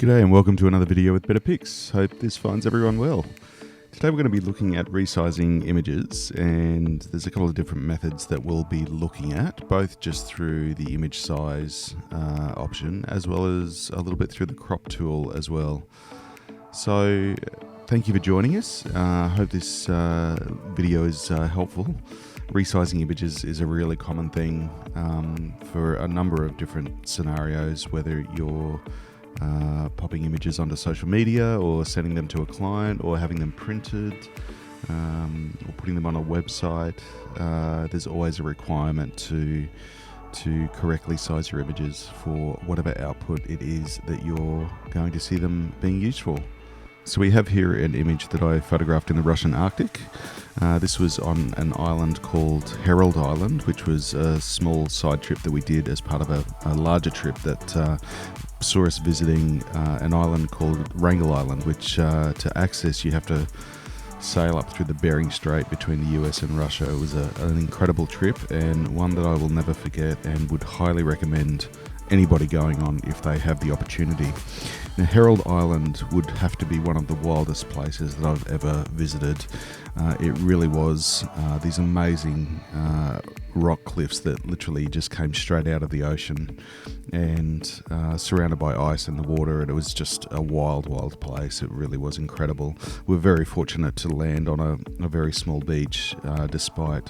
G'day and welcome to another video with Better Pics. Hope this finds everyone well. Today we're going to be looking at resizing images, and there's a couple of different methods that we'll be looking at, both just through the image size option as well as a little bit through the crop tool as well. So thank you for joining us. I hope this video is helpful. Resizing images is a really common thing for a number of different scenarios, whether you're popping images onto social media or sending them to a client or having them printed or putting them on a website. There's always a requirement to correctly size your images for whatever output it is that you're going to see them being used for. So we have here an image that I photographed in the Russian Arctic. This was on an island called Herald Island, which was a small side trip that we did as part of a larger trip that saw us visiting an island called Wrangel Island, which to access you have to sail up through the Bering Strait between the US and Russia. It was an incredible trip and one that I will never forget and would highly recommend anybody going on if they have the opportunity. Now, Herald Island would have to be one of the wildest places that I've ever visited. It really was these amazing rock cliffs that literally just came straight out of the ocean and surrounded by ice and the water, and it was just a wild place. It really was incredible. We're very fortunate to land on a very small beach despite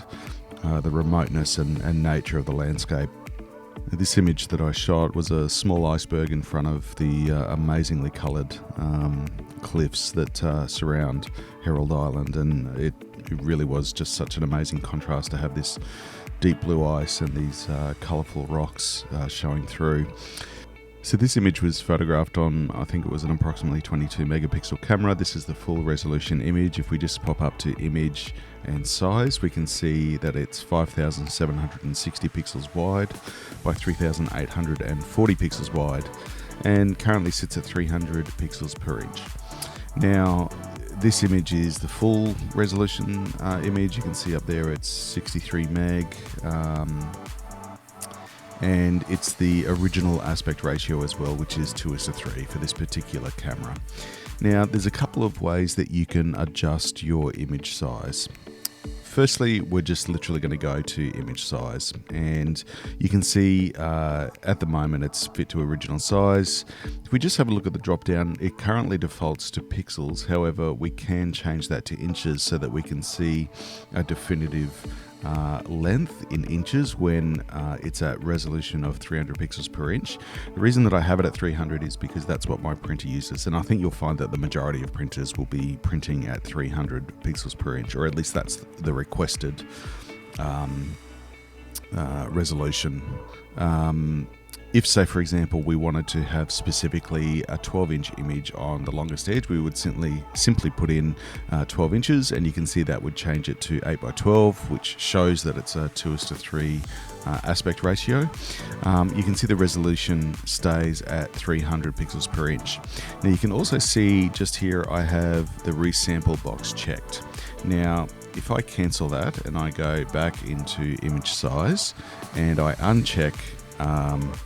the remoteness and nature of the landscape. This image that I shot was a small iceberg in front of the amazingly coloured cliffs that surround Herald Island, and it really was just such an amazing contrast to have this deep blue ice and these colourful rocks showing through. So this image was photographed on, I think it was an approximately 22 megapixel camera. This is the full resolution image. If we just pop up to image and size, we can see that it's 5,760 pixels wide by 3,840 pixels wide and currently sits at 300 pixels per inch. Now, this image is the full resolution image. You can see up there it's 63 meg. And it's the original aspect ratio as well, which is 2:3 for this particular camera. Now, there's a couple of ways that you can adjust your image size. Firstly, we're just literally going to go to image size, and you can see at the moment it's fit to original size. If we just have a look at the drop down, it currently defaults to pixels. However, we can change that to inches so that we can see a definitive length in inches when it's at resolution of 300 pixels per inch. The reason that I have it at 300 is because that's what my printer uses, and I think you'll find that the majority of printers will be printing at 300 pixels per inch, or at least that's the requested resolution. If, say, for example, we wanted to have specifically a 12-inch image on the longest edge, we would simply put in 12 inches, and you can see that would change it to 8:12, which shows that it's a 2:3 aspect ratio. You can see the resolution stays at 300 pixels per inch. Now, you can also see just here I have the resample box checked. Now, if I cancel that and I go back into image size and I uncheck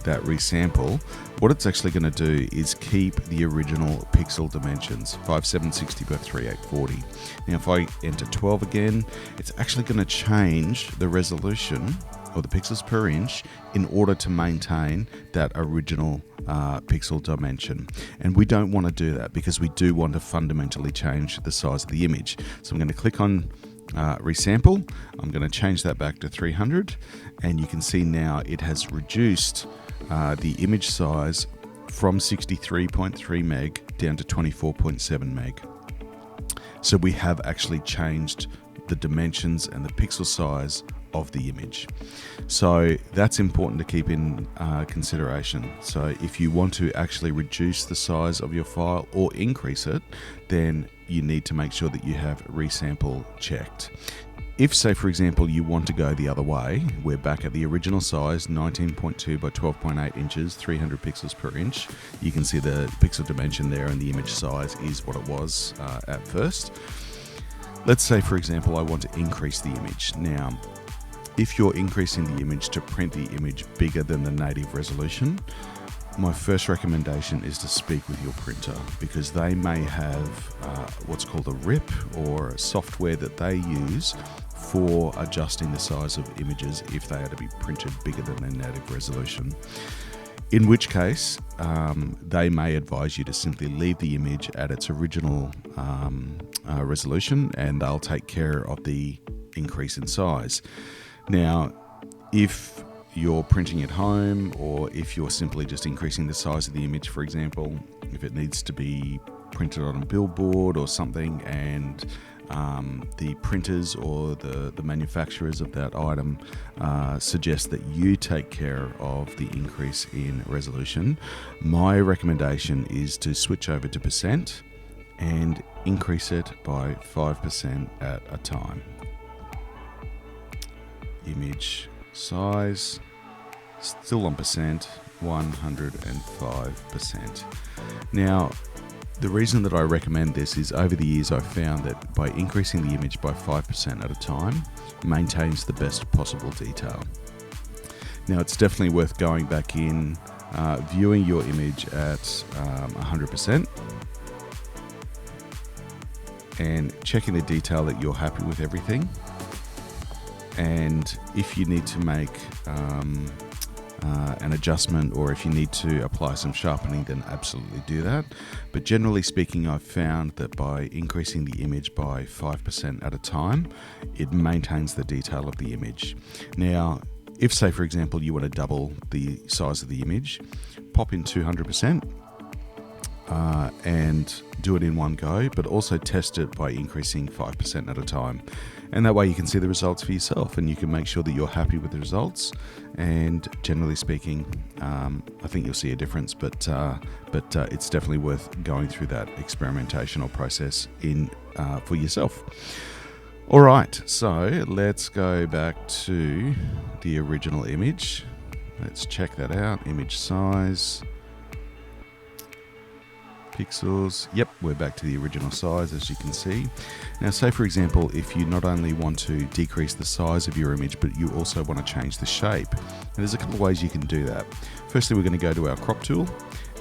that resample, what it's actually going to do is keep the original pixel dimensions, 5760 by 3840. Now, if I enter 12 again, it's actually going to change the resolution or the pixels per inch in order to maintain that original pixel dimension. And we don't want to do that because we do want to fundamentally change the size of the image. So I'm going to click on resample. I'm going to change that back to 300, and you can see now it has reduced the image size from 63.3 meg down to 24.7 meg. So we have actually changed the dimensions and the pixel size of the image. So that's important to keep in consideration. So if you want to actually reduce the size of your file or increase it, then you need to make sure that you have resample checked. If, say, for example, you want to go the other way, we're back at the original size, 19.2 by 12.8 inches, 300 pixels per inch. You can see the pixel dimension there, and the image size is what it was at first. Let's say, for example, I want to increase the image. Now, if you're increasing the image to print the image bigger than the native resolution, my first recommendation is to speak with your printer, because they may have what's called a RIP, or a software that they use for adjusting the size of images if they are to be printed bigger than their native resolution. In which case, they may advise you to simply leave the image at its original resolution, and they'll take care of the increase in size. Now, if you're printing at home, or if you're simply just increasing the size of the image, for example, if it needs to be printed on a billboard or something, and the printers or the manufacturers of that item suggest that you take care of the increase in resolution, my recommendation is to switch over to percent and increase it by 5% at a time. Image size, still on percent, 105%. Now, the reason that I recommend this is, over the years I've found that by increasing the image by 5% at a time maintains the best possible detail. Now, it's definitely worth going back in, viewing your image at 100%, and checking the detail that you're happy with everything. And if you need to make an adjustment, or if you need to apply some sharpening, then absolutely do that. But generally speaking, I've found that by increasing the image by 5% at a time, it maintains the detail of the image. Now, if, say, for example, you want to double the size of the image, pop in 200%, and do it in one go, but also test it by increasing 5% at a time. And that way you can see the results for yourself, and you can make sure that you're happy with the results. And generally speaking, I think you'll see a difference, but it's definitely worth going through that experimentation or process for yourself. All right, so let's go back to the original image. Let's check that out. Image size, pixels. Yep, we're back to the original size, as you can see. Now, say for example, if you not only want to decrease the size of your image, but you also want to change the shape. And there's a couple of ways you can do that. Firstly, we're going to go to our crop tool,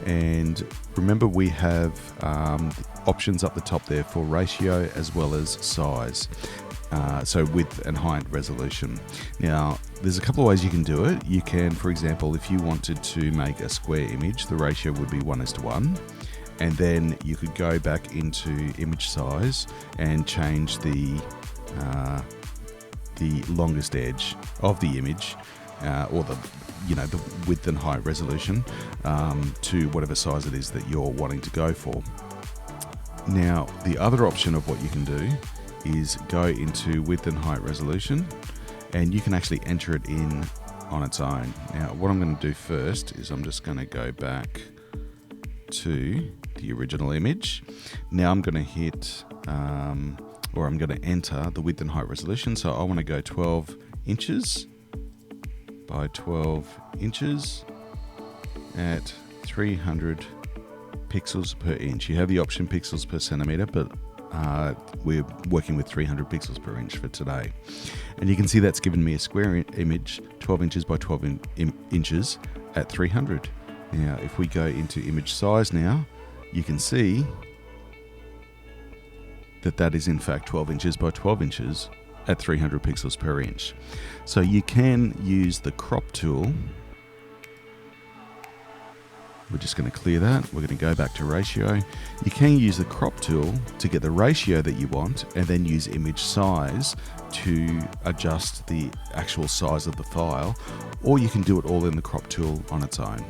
and remember we have options up the top there for ratio as well as size. So width and height resolution. Now, there's a couple of ways you can do it. You can, for example, if you wanted to make a square image, the ratio would be 1:1. And then you could go back into image size and change the longest edge of the image, or the width and height resolution, to whatever size it is that you're wanting to go for. Now, the other option of what you can do is go into width and height resolution, and you can actually enter it in on its own. Now, what I'm going to do first is I'm just going to go back to the original image. Now I'm going to hit, or I'm going to enter the width and height resolution. So I want to go 12 inches by 12 inches at 300 pixels per inch. You have the option pixels per centimeter, but we're working with 300 pixels per inch for today. And you can see that's given me a square image, 12 inches by 12 inches at 300. Now, if we go into image size now, you can see that that is in fact 12 inches by 12 inches at 300 pixels per inch. So you can use the crop tool. We're just going to clear that. We're going to go back to ratio. You can use the crop tool to get the ratio that you want, and then use image size to adjust the actual size of the file, or you can do it all in the crop tool on its own.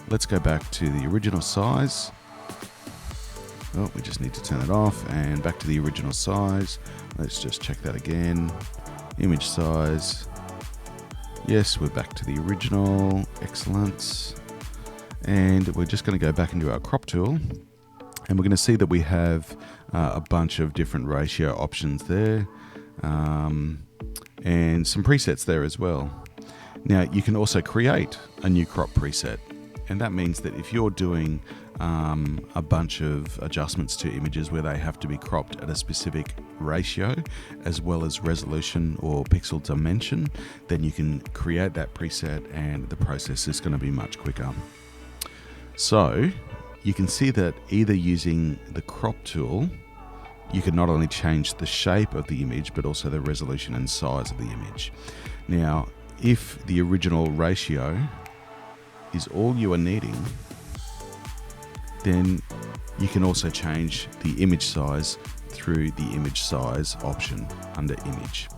Let's go back to the original size. Oh, we just need to turn it off, and back to the original size. Let's just check that again. Image size. Yes, we're back to the original. Excellent. And we're just going to go back into our crop tool, and we're going to see that we have a bunch of different ratio options there, and some presets there as well. Now, you can also create a new crop preset. And that means that if you're doing a bunch of adjustments to images where they have to be cropped at a specific ratio, as well as resolution or pixel dimension, then you can create that preset, and the process is going to be much quicker. So you can see that either using the crop tool, you can not only change the shape of the image, but also the resolution and size of the image. Now, if the original ratio is all you are needing, then you can also change the image size through the image size option under image.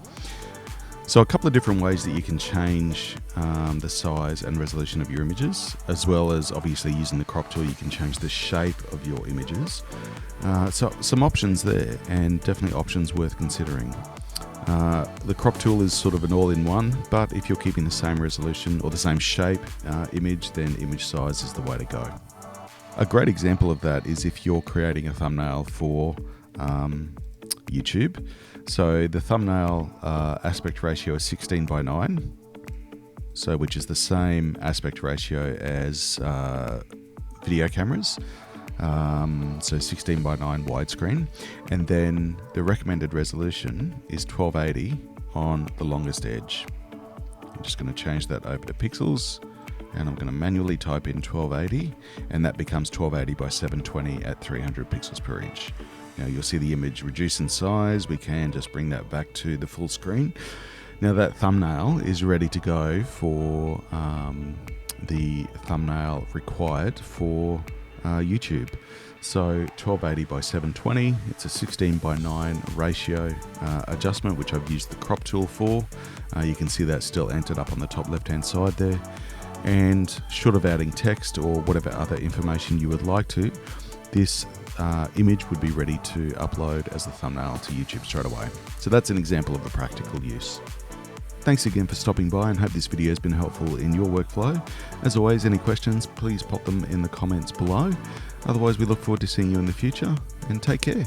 So a couple of different ways that you can change the size and resolution of your images, as well as obviously using the crop tool, you can change the shape of your images. So some options there, and definitely options worth considering. The crop tool is sort of an all-in-one, but if you're keeping the same resolution or the same shape image, then image size is the way to go. A great example of that is if you're creating a thumbnail for YouTube. So the thumbnail aspect ratio is 16:9, so which is the same aspect ratio as video cameras. So 16:9 widescreen, and then the recommended resolution is 1280 on the longest edge. I'm just going to change that over to pixels, and I'm going to manually type in 1280, and that becomes 1280 by 720 at 300 pixels per inch. Now you'll see the image reduce in size. We can just bring that back to the full screen. Now that thumbnail is ready to go for the thumbnail required for YouTube. So 1280 by 720, it's a 16:9 ratio adjustment, which I've used the crop tool for. You can see that still entered up on the top left hand side there. And short of adding text or whatever other information you would like to, this image would be ready to upload as the thumbnail to YouTube straight away. So that's an example of a practical use. Thanks again for stopping by, and hope this video has been helpful in your workflow. As always, any questions, please pop them in the comments below. Otherwise, we look forward to seeing you in the future, and take care.